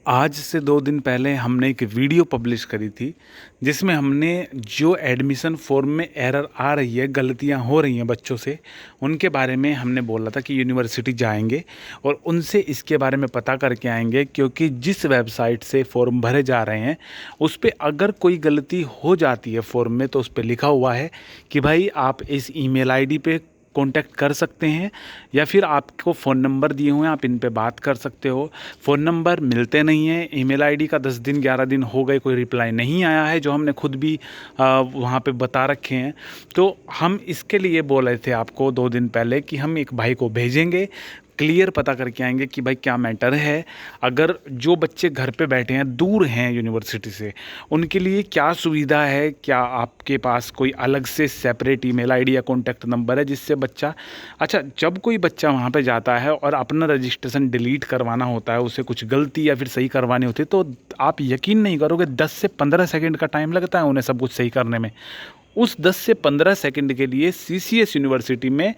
आज से 2 दिन पहले हमने एक वीडियो पब्लिश करी थी, जिसमें हमने जो एडमिशन फॉर्म में एरर आ रही है, गलतियां हो रही हैं बच्चों से, उनके बारे में हमने बोला था कि यूनिवर्सिटी जाएंगे और उनसे इसके बारे में पता करके आएंगे। क्योंकि जिस वेबसाइट से फॉर्म भरे जा रहे हैं उस पे अगर कोई गलती हो जाती है फॉर्म में, तो उस पे लिखा हुआ है कि भाई आप इस ईमेल आईडी पे कांटेक्ट कर सकते हैं, या फिर आपको फ़ोन नंबर दिए हुए हैं, आप इन पे बात कर सकते हो। फ़ोन नंबर मिलते नहीं हैं, ईमेल आईडी का 10 दिन 11 दिन हो गए, कोई रिप्लाई नहीं आया है, जो हमने खुद भी वहाँ पे बता रखे हैं। तो हम इसके लिए बोल रहे थे आपको 2 दिन पहले कि हम एक भाई को भेजेंगे, क्लियर पता करके आएंगे कि भाई क्या मैटर है। अगर जो बच्चे घर पे बैठे हैं, दूर हैं यूनिवर्सिटी से, उनके लिए क्या सुविधा है, क्या आपके पास कोई अलग से सेपरेट ईमेल आईडी या कॉन्टैक्ट नंबर है जिससे बच्चा, अच्छा जब कोई बच्चा वहाँ पे जाता है और अपना रजिस्ट्रेशन डिलीट करवाना होता है, उसे कुछ गलती या फिर सही करवानी होती है, तो आप यकीन नहीं करोगे 10 से 15 सेकंड का टाइम लगता है उन्हें सब कुछ सही करने में। उस 10 से 15 सेकंड के लिए सीसीएस यूनिवर्सिटी में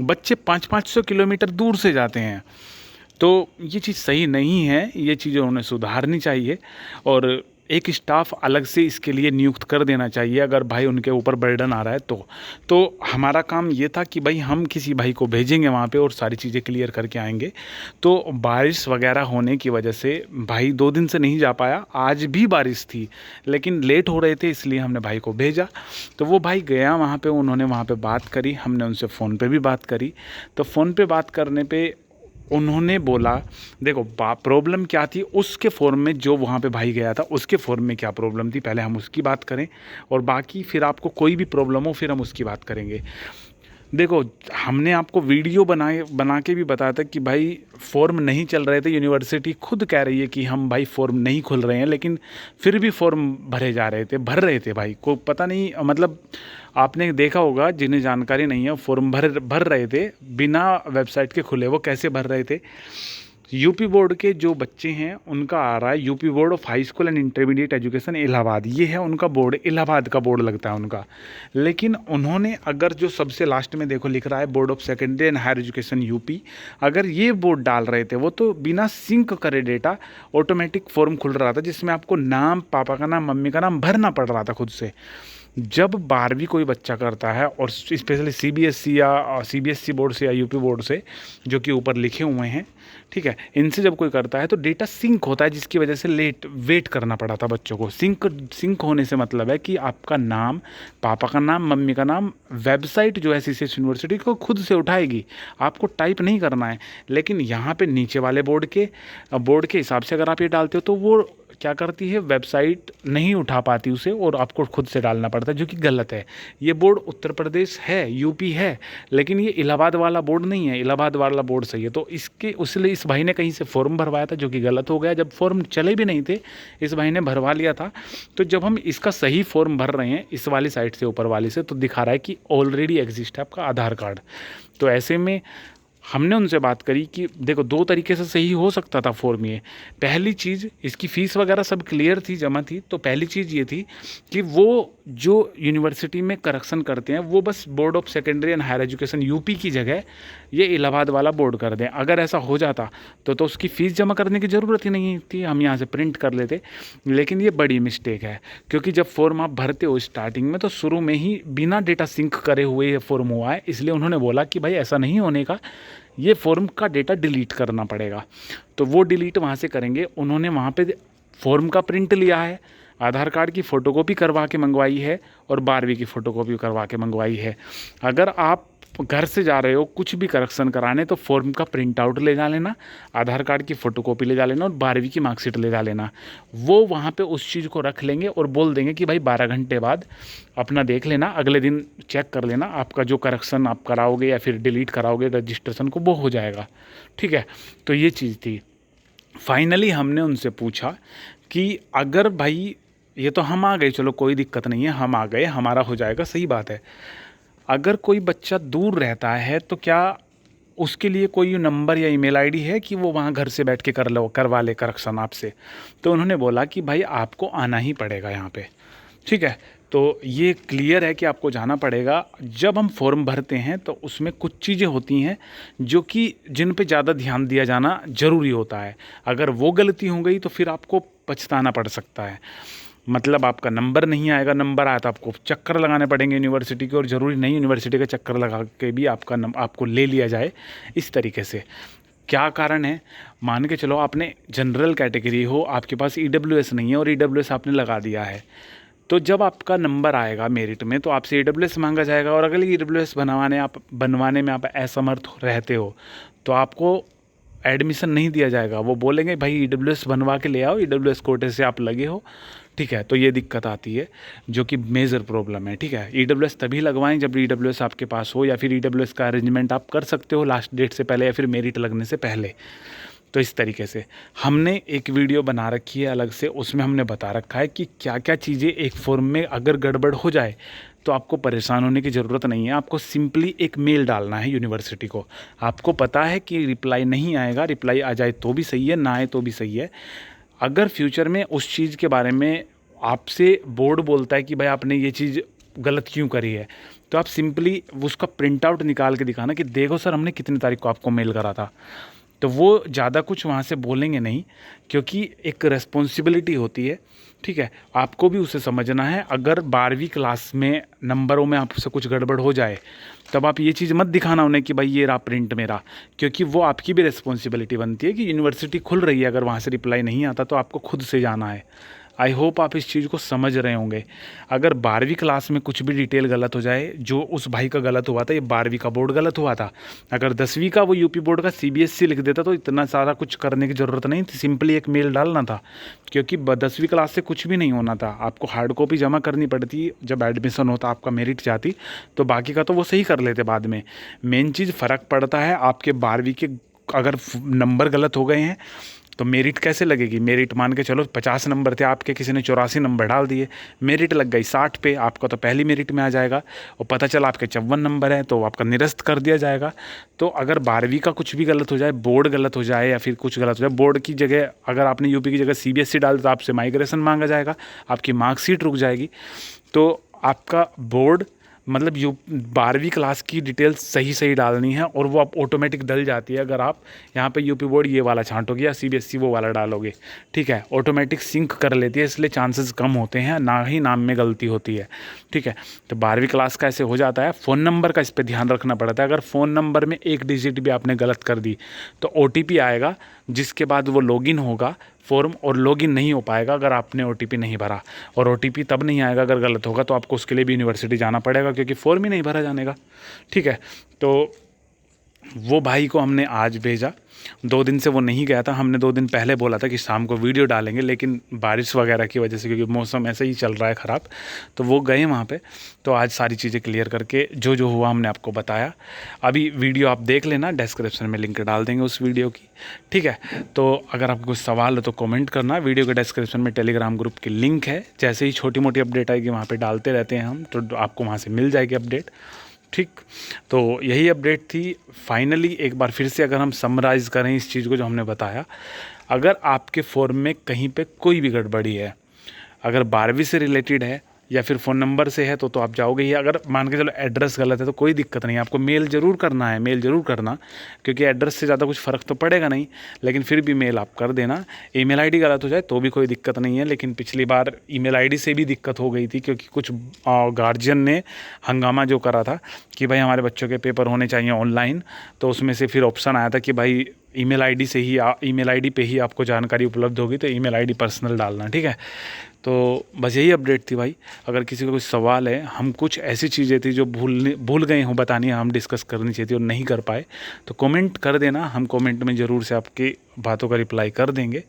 बच्चे 500-500 किलोमीटर दूर से जाते हैं। तो ये चीज़ सही नहीं है, ये चीज़ें उन्हें सुधारनी चाहिए और एक स्टाफ अलग से इसके लिए नियुक्त कर देना चाहिए, अगर भाई उनके ऊपर बर्डन आ रहा है तो हमारा काम ये था कि भाई हम किसी भाई को भेजेंगे वहाँ पे और सारी चीज़ें क्लियर करके आएंगे। तो बारिश वगैरह होने की वजह से भाई 2 दिन से नहीं जा पाया। आज भी बारिश थी लेकिन लेट हो रहे थे, इसलिए हमने भाई को भेजा। तो वो भाई गया वहाँ पे, उन्होंने वहाँ पे बात करी, हमने उनसे फ़ोन पे भी बात करी। तो फ़ोन पे बात करने पे उन्होंने बोला, देखो प्रॉब्लम क्या थी उसके फॉर्म में, जो वहाँ पे भाई गया था उसके फॉर्म में क्या प्रॉब्लम थी, पहले हम उसकी बात करें और बाकी फिर आपको कोई भी प्रॉब्लम हो फिर हम उसकी बात करेंगे। देखो, हमने आपको वीडियो बना के भी बताया था कि भाई फॉर्म नहीं चल रहे थे, यूनिवर्सिटी खुद कह रही है कि हम भाई फॉर्म नहीं खुल रहे हैं, लेकिन फिर भी फॉर्म भर रहे थे भाई को पता नहीं, मतलब आपने देखा होगा, जिन्हें जानकारी नहीं है, फॉर्म भर रहे थे बिना वेबसाइट के खुले। वो कैसे भर रहे थे? यूपी बोर्ड के जो बच्चे हैं उनका आ रहा है UP board of high school and intermediate education Allahabad, ये है उनका बोर्ड, इलाहाबाद का बोर्ड लगता है उनका। लेकिन उन्होंने अगर जो सबसे लास्ट में देखो लिख रहा है board of secondary and higher education UP, अगर ये बोर्ड डाल रहे थे वो, तो बिना सिंक करे डेटा ऑटोमेटिक फॉर्म खुल रहा था, जिसमें आपको नाम, पापा का नाम, मम्मी का नाम भरना पड़ रहा था खुद से। जब 12वीं कोई बच्चा करता है और स्पेशली सीबीएसई या सीबीएसई बोर्ड से या यूपी बोर्ड से, जो कि ऊपर लिखे हुए हैं, ठीक है, इनसे जब कोई करता है तो डेटा सिंक होता है, जिसकी वजह से वेट करना पड़ा था बच्चों को। सिंक होने से मतलब है कि आपका नाम, पापा का नाम, मम्मी का नाम, वेबसाइट जो है सीसीएस यूनिवर्सिटी को खुद से उठाएगी, आपको टाइप नहीं करना है। लेकिन यहाँ पे नीचे वाले बोर्ड के हिसाब से अगर आप ये डालते हो तो वो क्या करती है, वेबसाइट नहीं उठा पाती उसे और आपको खुद से डालना पड़ता है, जो कि गलत है। ये बोर्ड उत्तर प्रदेश है, यूपी है, लेकिन ये इलाहाबाद वाला बोर्ड नहीं है, इलाहाबाद वाला बोर्ड सही है। तो इसलिए इस भाई ने कहीं से फॉर्म भरवाया था, जो कि गलत हो गया। जब फॉर्म चले भी नहीं थे, इस भाई ने भरवा लिया था। तो जब हम इसका सही फॉर्म भर रहे हैं इस वाली साइट से, ऊपर वाली से, तो दिखा रहा है कि ऑलरेडी एग्जिस्ट है आपका आधार कार्ड। तो ऐसे में हमने उनसे बात करी कि देखो 2 तरीके से सही हो सकता था फॉर्म। ये पहली चीज़, इसकी फ़ीस वगैरह सब क्लियर थी, जमा थी। तो पहली चीज़ ये थी कि वो जो यूनिवर्सिटी में करेक्शन करते हैं वो बस board of secondary and higher education UP की जगह ये इलाहाबाद वाला बोर्ड कर दें। अगर ऐसा हो जाता तो उसकी फ़ीस जमा करने की ज़रूरत ही नहीं थी, हम यहाँ से प्रिंट कर लेते। लेकिन ये बड़ी मिस्टेक है, क्योंकि जब फॉर्म आप भरते हो स्टार्टिंग में, तो शुरू में ही बिना डेटा सिंक करे हुए ये फॉर्म हुआ है। इसलिए उन्होंने बोला कि भाई ऐसा नहीं होने का, ये फॉर्म का डेटा डिलीट करना पड़ेगा। तो वो डिलीट वहाँ से करेंगे। उन्होंने वहाँ पे फॉर्म का प्रिंट लिया है, आधार कार्ड की फ़ोटोकॉपी करवा के मंगवाई है और 12वीं की फ़ोटोकॉपी करवा के मंगवाई है। अगर आप घर से जा रहे हो कुछ भी करेक्शन कराने, तो फॉर्म का प्रिंट आउट ले जा लेना, आधार कार्ड की फ़ोटोकॉपी ले जा लेना और 12वीं की मार्कशीट ले जा लेना। वो वहाँ पे उस चीज़ को रख लेंगे और बोल देंगे कि भाई 12 घंटे बाद अपना देख लेना, अगले दिन चेक कर लेना, आपका जो करेक्शन आप कराओगे या फिर डिलीट कराओगे रजिस्ट्रेशन को, वो हो जाएगा। ठीक है, तो ये चीज़ थी। फाइनली हमने उनसे पूछा कि अगर भाई, ये तो हम आ गए, चलो कोई दिक्कत नहीं है, हम आ गए, हमारा हो जाएगा, सही बात है। अगर कोई बच्चा दूर रहता है तो क्या उसके लिए कोई नंबर या ईमेल आईडी है कि वो वहाँ घर से बैठ के करवा ले करेक्शन आपसे? तो उन्होंने बोला कि भाई आपको आना ही पड़ेगा यहाँ पे। ठीक है, तो ये क्लियर है कि आपको जाना पड़ेगा। जब हम फॉर्म भरते हैं तो उसमें कुछ चीज़ें होती हैं जो कि जिन पे ज़्यादा ध्यान दिया जाना ज़रूरी होता है। अगर वो गलती हो गई तो फिर आपको पछताना पड़ सकता है। मतलब आपका नंबर नहीं आएगा, नंबर आया तो आपको चक्कर लगाने पड़ेंगे यूनिवर्सिटी के, और ज़रूरी नहीं यूनिवर्सिटी का चक्कर लगा के भी आपको ले लिया जाए इस तरीके से। क्या कारण है? मान के चलो आपने जनरल कैटेगरी हो, आपके पास EWS नहीं है और EWS आपने लगा दिया है, तो जब आपका नंबर आएगा मेरिट में तो आपसे EWS मांगा जाएगा, और अगर EWS बनवाने में आप असमर्थ रहते हो तो आपको एडमिशन नहीं दिया जाएगा। वो बोलेंगे भाई EWS बनवा के ले आओ, EWS कोटे से आप लगे हो, ठीक है। तो ये दिक्कत आती है जो कि मेजर प्रॉब्लम है, ठीक है। EWS तभी लगवाएं जब EWS आपके पास हो, या फिर EWS का अरेंजमेंट आप कर सकते हो लास्ट डेट से पहले या फिर मेरिट लगने से पहले। तो इस तरीके से हमने एक वीडियो बना रखी है अलग से, उसमें हमने बता रखा है कि क्या क्या चीज़ें एक फॉर्म में अगर गड़बड़ हो जाए तो आपको परेशान होने की ज़रूरत नहीं है। आपको सिंपली एक मेल डालना है यूनिवर्सिटी को। आपको पता है कि रिप्लाई नहीं आएगा, रिप्लाई आ जाए तो भी सही है, ना आए तो भी सही है। अगर फ्यूचर में उस चीज़ के बारे में आपसे बोर्ड बोलता है कि भाई आपने ये चीज़ गलत क्यों करी है, तो आप सिंपली उसका प्रिंट आउट निकाल के दिखाना कि देखो सर हमने कितनी तारीख को आपको मेल करा था। तो वो ज़्यादा कुछ वहाँ से बोलेंगे नहीं, क्योंकि एक रिस्पॉन्सिबिलिटी होती है, ठीक है। आपको भी उसे समझना है। अगर 12वीं क्लास में नंबरों में आपसे कुछ गड़बड़ हो जाए तब आप ये चीज़ मत दिखाना उन्हें कि भाई ये रहा प्रिंट मेरा, क्योंकि वो आपकी भी रिस्पॉन्सिबिलिटी बनती है कि यूनिवर्सिटी खुल रही है, अगर वहाँ से रिप्लाई नहीं आता तो आपको खुद से जाना है। आई होप आप इस चीज़ को समझ रहे होंगे। अगर 12वीं क्लास में कुछ भी डिटेल गलत हो जाए, जो उस भाई का गलत हुआ था, ये 12वीं का बोर्ड गलत हुआ था, अगर 10वीं का वो यूपी बोर्ड का CBSE लिख देता तो इतना सारा कुछ करने की ज़रूरत नहीं थी, सिंपली एक मेल डालना था। क्योंकि 10वीं क्लास से कुछ भी नहीं होना था, आपको हार्ड कॉपी जमा करनी पड़ती जब एडमिशन होता, आपका मेरिट जाती, तो बाकी का तो वो सही कर लेते बाद में। मेन चीज़ फ़र्क पड़ता है आपके 12वीं के अगर नंबर गलत हो गए हैं तो मेरिट कैसे लगेगी। मेरिट मान के चलो 50 नंबर थे आपके, किसी ने 84 नंबर डाल दिए, मेरिट लग गई 60 पे, आपका तो पहली मेरिट में आ जाएगा, और पता चला आपके 54 नंबर है तो आपका निरस्त कर दिया जाएगा। तो अगर 12वीं का कुछ भी गलत हो जाए, बोर्ड गलत हो जाए या फिर कुछ गलत हो जाए, बोर्ड की जगह अगर आपने यूपी की जगह CBSE डाल तो आपसे माइग्रेशन मांगा जाएगा, आपकी मार्कशीट रुक जाएगी। तो आपका बोर्ड मतलब 12वीं क्लास की डिटेल्स सही डालनी है, और वो आप ऑटोमेटिक डल जाती है अगर आप यहाँ पे यूपी बोर्ड ये वाला छांटोगे या CBSE वो वाला डालोगे, ठीक है। ऑटोमेटिक सिंक कर लेती है, इसलिए चांसेस कम होते हैं, ना ही नाम में गलती होती है, ठीक है। तो 12वीं क्लास का ऐसे हो जाता है। फ़ोन नंबर का इस पर ध्यान रखना पड़ता है। अगर फ़ोन नंबर में एक डिजिट भी आपने गलत कर दी तो OTP आएगा, जिसके बाद वो लॉगिन होगा फॉर्म, और लॉगिन नहीं हो पाएगा अगर आपने OTP नहीं भरा। और OTP तब नहीं आएगा अगर गलत होगा, तो आपको उसके लिए भी यूनिवर्सिटी जाना पड़ेगा, क्योंकि फॉर्म ही नहीं भरा जाने का, ठीक है। तो वो भाई को हमने आज भेजा, 2 दिन से वो नहीं गया था। हमने 2 दिन पहले बोला था कि शाम को वीडियो डालेंगे, लेकिन बारिश वगैरह की वजह से, क्योंकि मौसम ऐसे ही चल रहा है ख़राब, तो वो गए वहाँ पे। तो आज सारी चीज़ें क्लियर करके जो जो हुआ हमने आपको बताया। अभी वीडियो आप देख लेना, डिस्क्रिप्शन में लिंक डाल देंगे उस वीडियो की, ठीक है। तो अगर आपको कुछ सवाल हो तो कमेंट करना। वीडियो के डिस्क्रिप्शन में टेलीग्राम ग्रुप की लिंक है, जैसे ही छोटी मोटी अपडेट आएगी वहाँ पर डालते रहते हैं हम, तो आपको वहाँ से मिल जाएगी अपडेट, ठीक। तो यही अपडेट थी। फाइनली एक बार फिर से अगर हम समराइज़ करें इस चीज़ को जो हमने बताया, अगर आपके फॉर्म में कहीं पे कोई भी गड़बड़ी है, अगर 12वीं से रिलेटेड है या फिर फ़ोन नंबर से है तो आप जाओगे ही। अगर मान के चलो एड्रेस गलत है तो कोई दिक्कत नहीं है, आपको मेल ज़रूर करना है, मेल ज़रूर करना, क्योंकि एड्रेस से ज़्यादा कुछ फ़र्क तो पड़ेगा नहीं, लेकिन फिर भी मेल आप कर देना। ईमेल आईडी गलत हो जाए तो भी कोई दिक्कत नहीं है, लेकिन पिछली बार ईमेल आईडी से भी दिक्कत हो गई थी, क्योंकि कुछ गार्जियन ने हंगामा जो करा था कि भाई हमारे बच्चों के पेपर होने चाहिए ऑनलाइन, तो उसमें से फिर ऑप्शन आया था कि भाई ईमेल आईडी से ही ईमेल आईडी पे ही आपको जानकारी उपलब्ध होगी, तो ईमेल आईडी पर्सनल डालना, ठीक है। तो बस यही अपडेट थी भाई। अगर किसी को कुछ सवाल है, हम कुछ ऐसी चीज़ें थी जो भूल गए हों बतानी, हम डिस्कस करनी चाहिए थी और नहीं कर पाए, तो कमेंट कर देना, हम कमेंट में ज़रूर से आपकी बातों का रिप्लाई कर देंगे।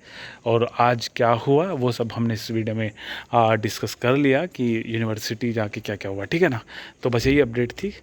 और आज क्या हुआ वो सब हमने इस वीडियो में डिस्कस कर लिया कि यूनिवर्सिटी जाके क्या क्या हुआ, ठीक है ना। तो बस यही अपडेट थी।